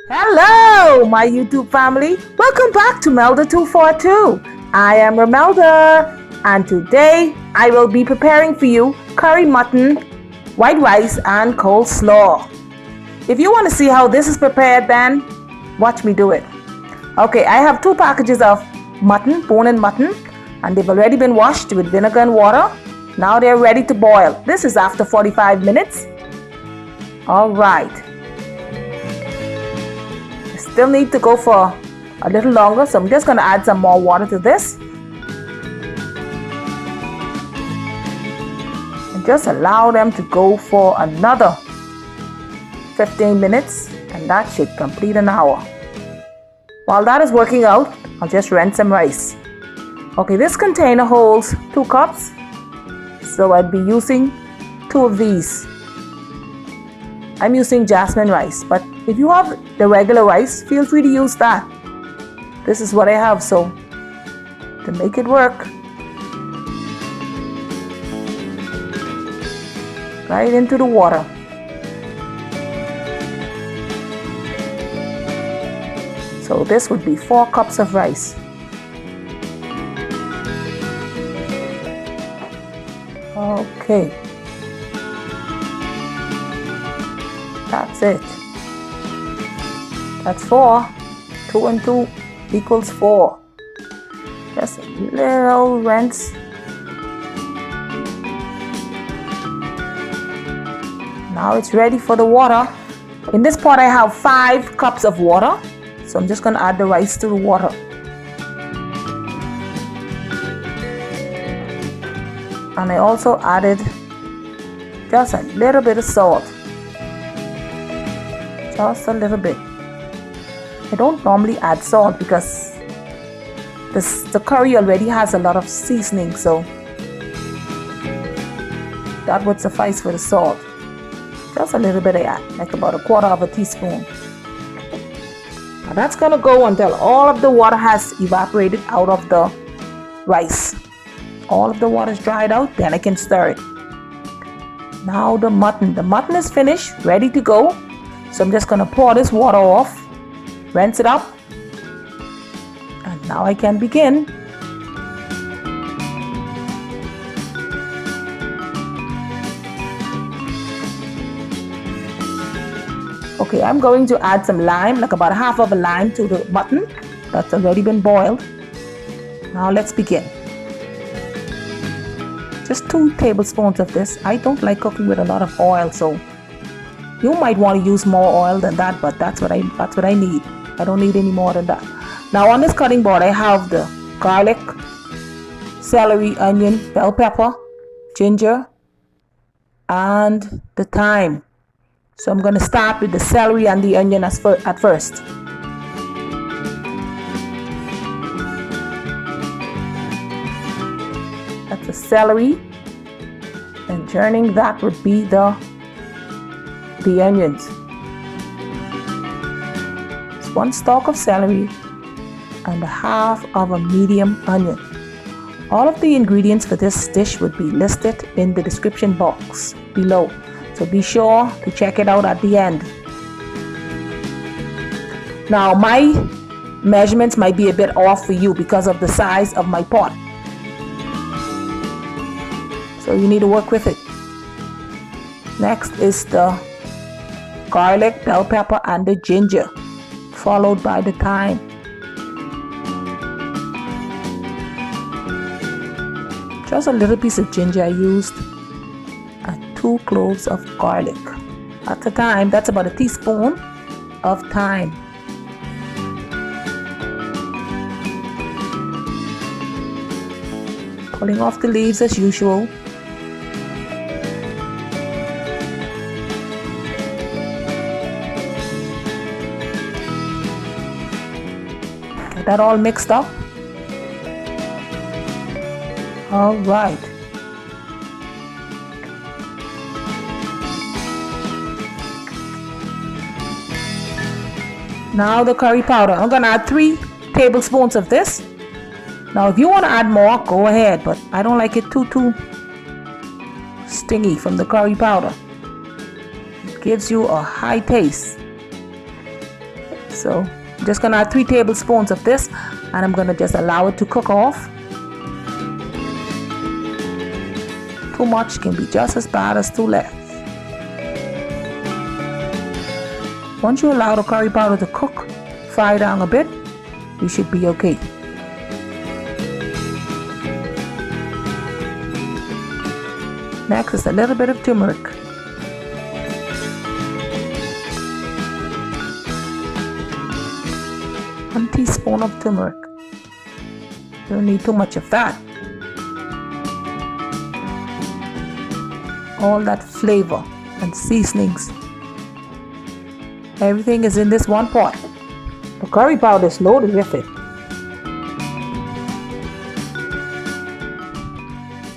Hello, my YouTube family. Welcome back to Melda 242. I am Melda, and today I will be preparing for you curry mutton, white rice, and coleslaw. If you want to see how this is prepared, then watch me do it. Okay, I have 2 packages of mutton, bone-in mutton, and they've already been washed with vinegar and water. Now they're ready to boil. This is after 45 minutes. All right. Still need to go for a little longer, so I'm just going to add some more water to this and just allow them to go for another 15 minutes, and that should complete an hour. While that is working out, I'll just rinse some rice. Okay, this container holds 2 cups, so I'd be using 2 of these. I'm using jasmine rice, but if you have the regular rice, feel free to use that. This is what I have, so to make it work, right into the water. So this would be 4 cups of rice. Okay. That's it. That's 4. 2 and 2 equals 4. Just a little rinse. Now it's ready for the water. In this pot I have 5 cups of water. So I'm just going to add the rice to the water. And I also added just a little bit of salt. Just a little bit. I don't normally add salt because the curry already has a lot of seasoning, so that would suffice for the salt. Just a little bit of that, like about 1/4 teaspoon. Now that's gonna go until all of the water has evaporated out of the rice. All of the water is dried out, then I can stir it. Now the mutton. The mutton is finished, ready to go. So I'm just going to pour this water off, rinse it up, and now I can begin. Okay, I'm going to add some lime, like about 1/2 of a lime to the mutton that's already been boiled. Now let's begin. Just 2 tablespoons of this. I don't like cooking with a lot of oil, so you might want to use more oil than that, but that's what I need. I don't need any more than that. Now on this cutting board I have the garlic, celery, onion, bell pepper, ginger, and the thyme. So I'm going to start with the celery and the onion at first. That's the celery, and turning that would be the onions. It's 1 stalk of celery and 1/2 of a medium onion. All of the ingredients for this dish would be listed in the description box below, so be sure to check it out at the end. Now my measurements might be a bit off for you because of the size of my pot, so you need to work with it. Next is the garlic, bell pepper, and the ginger, followed by the thyme. Just a little piece of ginger I used, and 2 cloves of garlic. At the thyme, that's about 1 teaspoon of thyme. Pulling off the leaves as usual. That all mixed up. All right. Now the curry powder. I'm gonna add 3 tablespoons of this. Now if you want to add more, go ahead, but I don't like it too stingy from the curry powder. It gives you a high taste. So I'm just gonna add 3 tablespoons of this, and I'm gonna just allow it to cook off. Too much can be just as bad as too less. Once you allow the curry powder to cook, fry down a bit, you should be okay. Next is a little bit of turmeric. One teaspoon of turmeric. Don't need too much of that. All that flavor and seasonings. Everything is in this one pot. The curry powder is loaded with it.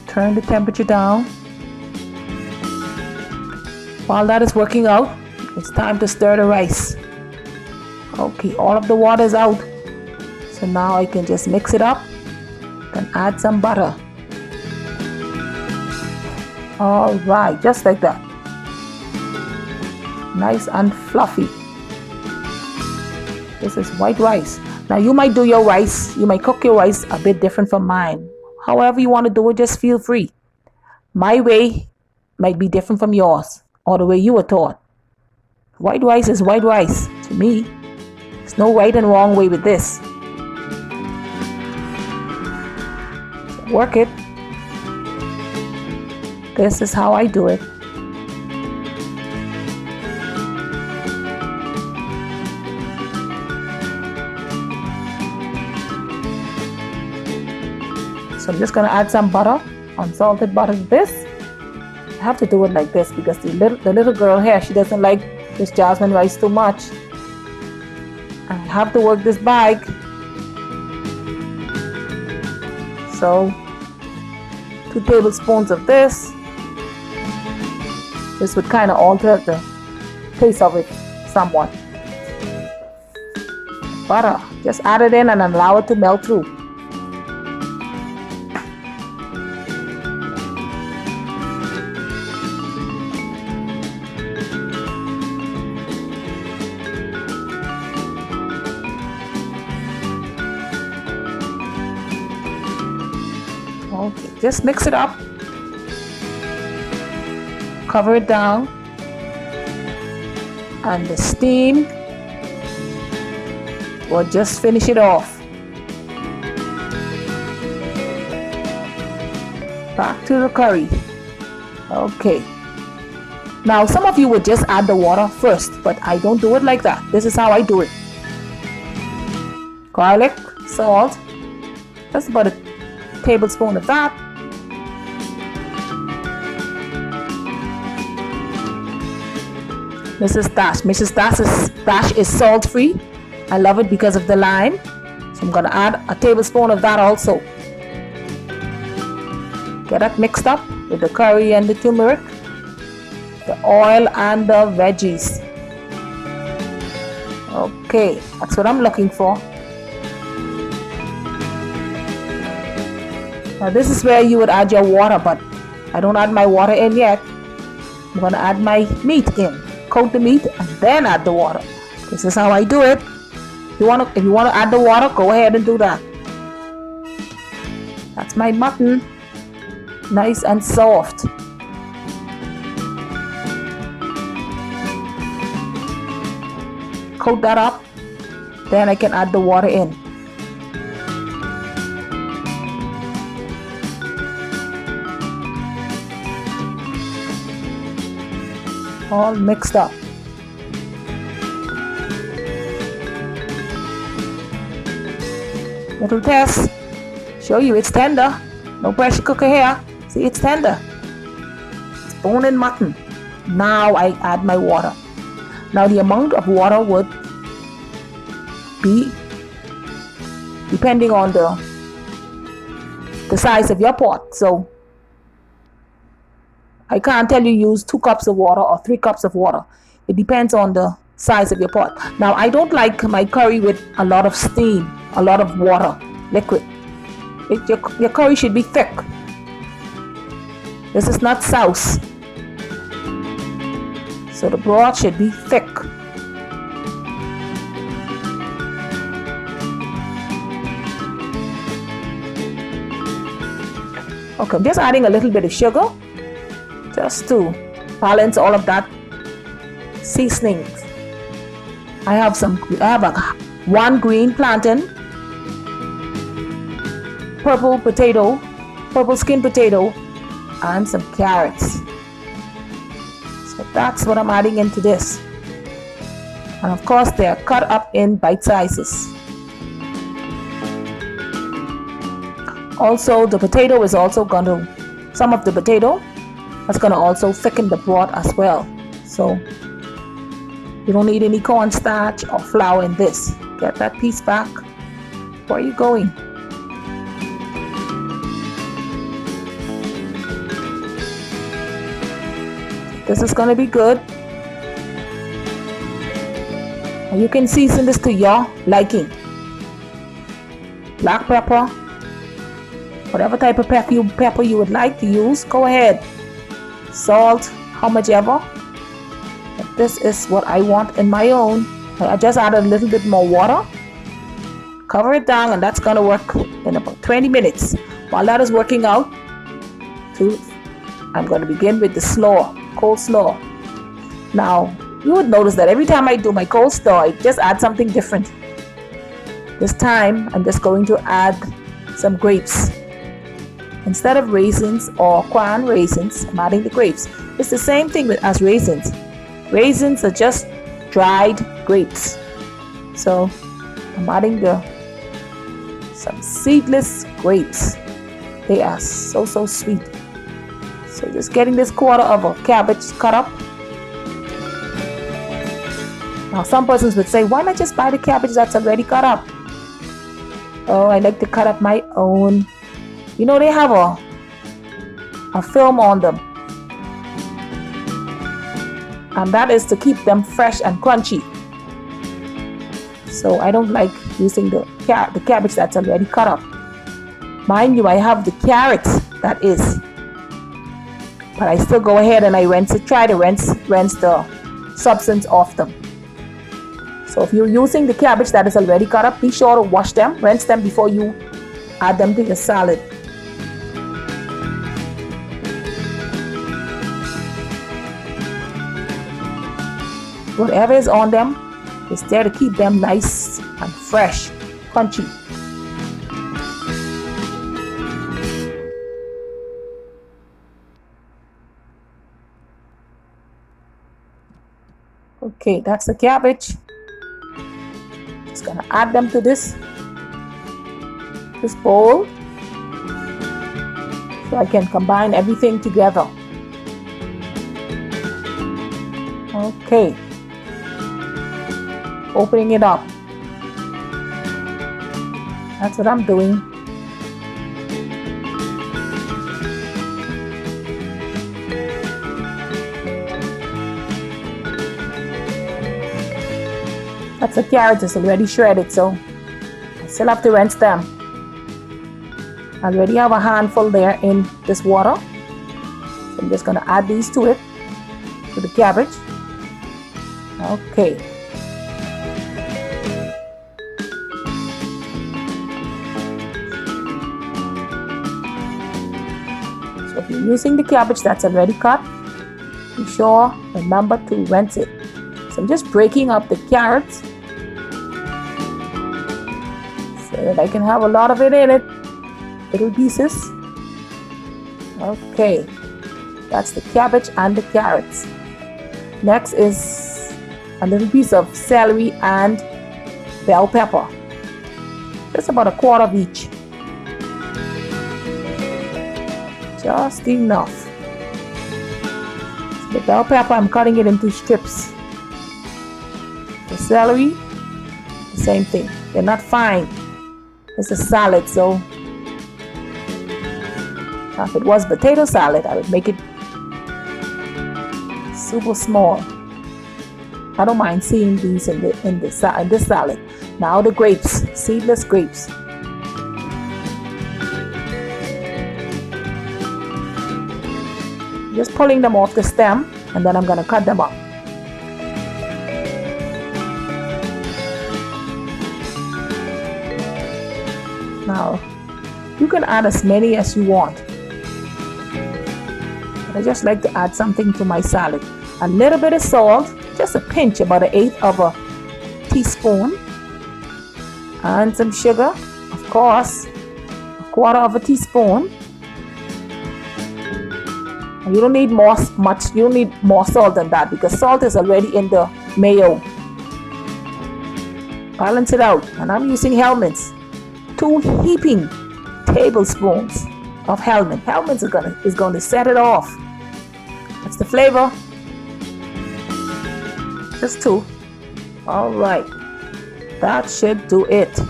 Turn the temperature down. While that is working out, it's time to stir the rice. Okay, all of the water is out. So now I can just mix it up and add some butter. Alright, just like that. Nice and fluffy. This is white rice. Now you might do your rice, you might cook your rice a bit different from mine. However you want to do it, just feel free. My way might be different from yours, or the way you were taught. White rice is white rice to me. There's no right and wrong way with this. So work it. This is how I do it. So I'm just going to add some butter, unsalted butter to this. I have to do it like this because the little girl here, she doesn't like this jasmine rice too much. I have to work this bag. So 2 tablespoons of this. This would kind of alter the taste of it somewhat. Butter, just add it in and allow it to melt through. Okay, just mix it up. Cover it down. And the steam will just finish it off. Back to the curry. Okay. Now some of you would just add the water first, but I don't do it like that. This is how I do it. Garlic, salt, just about a tablespoon of that. Mrs. Dash is salt free. I love it because of the lime. So I'm going to add a tablespoon of that also. Get that mixed up with the curry and the turmeric, the oil and the veggies. Okay, that's what I'm looking for. Now this is where you would add your water, but I don't add my water in yet. I'm going to add my meat in. Coat the meat and then add the water. This is how I do it. If you want to add the water, go ahead and do that. That's my mutton. Nice and soft. Coat that up. Then I can add the water in. All mixed up. Little test. Show you it's tender. No pressure cooker here. See, it's tender. It's bone-in mutton. Now I add my water. Now the amount of water would be depending on the size of your pot. So I can't tell you use 2 cups of water or 3 cups of water. It depends on the size of your pot. Now I don't like my curry with a lot of steam, a lot of water, liquid. Your curry should be thick. This is not sauce. So the broth should be thick. Okay, I'm just adding a little bit of sugar just to balance all of that seasonings. I have one green plantain, purple skin potato, and some carrots. So that's what I'm adding into this. And of course, they are cut up in bite sizes. Also, the potato is also going to, some of the potato is going to also thicken the broth as well. So you don't need any cornstarch or flour in this. Get that piece back. Where are you going? This is going to be good. And you can season this to your liking. Black pepper, whatever type of pepper you would like to use, go ahead. Salt, how much ever. But this is what I want in my own. I just added a little bit more water. Cover it down, and that's going to work in about 20 minutes. While that is working out, I'm going to begin with the slaw, coleslaw. Now, you would notice that every time I do my coleslaw, I just add something different. This time, I'm just going to add some grapes. Instead of raisins or crown raisins, I'm adding the grapes. It's the same thing as raisins. Raisins are just dried grapes. So, I'm adding some seedless grapes. They are so sweet. So just getting this quarter of a cabbage cut up. Now some persons would say, why not just buy the cabbage that's already cut up? Oh, I like to cut up my own. You know, they have a film on them. And that is to keep them fresh and crunchy. So I don't like using the cabbage that's already cut up. Mind you, I have the carrots, that is. But I still go ahead and I try to rinse the substance off them. So if you're using the cabbage that is already cut up, be sure to wash them, rinse them before you add them to your salad. Whatever is on them is there to keep them nice and fresh, crunchy. Okay, that's the cabbage. Just gonna add them to this bowl so I can combine everything together. Okay, opening it up. That's what I'm doing. That's the carrots, it's already shredded, so I still have to rinse them. I already have a handful there in this water. So I'm just going to add these to it, to the cabbage. Okay. So if you're using the cabbage that's already cut, be sure, remember to rinse it. So I'm just breaking up the carrots so that I can have a lot of it in it, little pieces. Okay, that's the cabbage and the carrots. Next is a little piece of celery and bell pepper, just about a quarter of each, just enough. So the bell pepper, I'm cutting it into strips. The celery, the same thing. They're not fine. It's a salad, so if it was potato salad, I would make it super small. I don't mind seeing these in this salad. Now the grapes, seedless grapes. Just pulling them off the stem, and then I'm going to cut them up. Now, you can add as many as you want. I just like to add something to my salad. A little bit of salt, just a pinch, about 1/8 of a teaspoon. And some sugar, of course, 1/4 of a teaspoon. And you don't need you don't need more salt than that because salt is already in the mayo. Balance it out, and I'm using Hellmann's. 2 heaping tablespoons of Hellmann's. Hellmann's is going to set it off. That's the flavor. Just 2. All right, that should do it.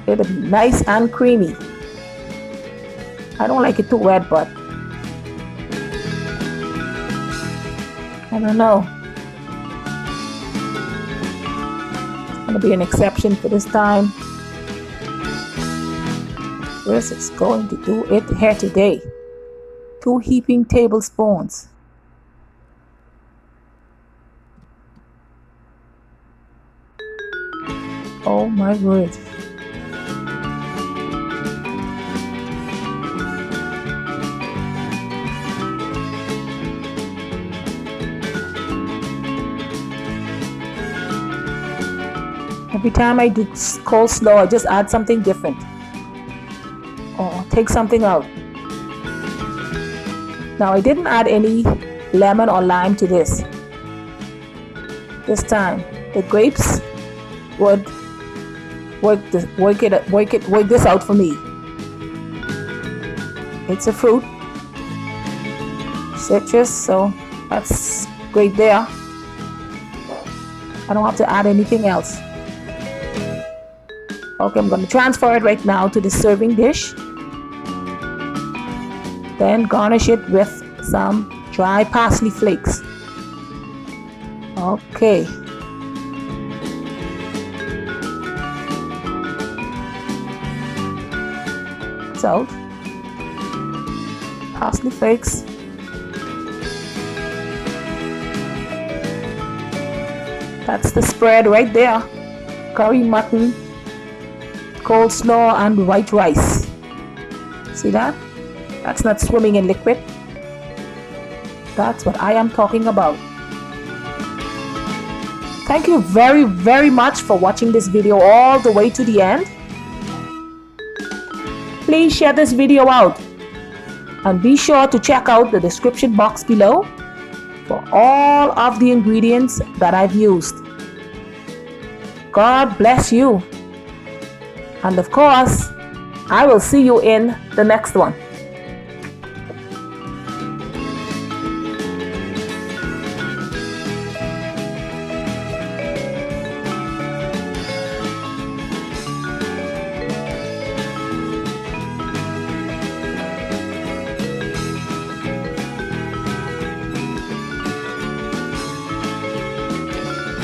It'll be nice and creamy. I don't like it too wet, but I don't know. It's gonna be an exception for this time. This is going to do it here today. 2 heaping tablespoons. Oh my word. Every time I do coleslaw, I just add something different. Or take something out. Now I didn't add any lemon or lime to this. This time, the grapes would work this out for me. It's a fruit, citrus, so that's great there. I don't have to add anything else. Okay, I'm going to transfer it right now to the serving dish. Then garnish it with some dry parsley flakes. Okay. Salt. Parsley flakes. That's the spread right there. Curry mutton, coleslaw, and white rice. See that? That's not swimming in liquid. That's what I am talking about. Thank you very, very much for watching this video all the way to the end. Please share this video out. And be sure to check out the description box below for all of the ingredients that I've used. God bless you. And of course, I will see you in the next one.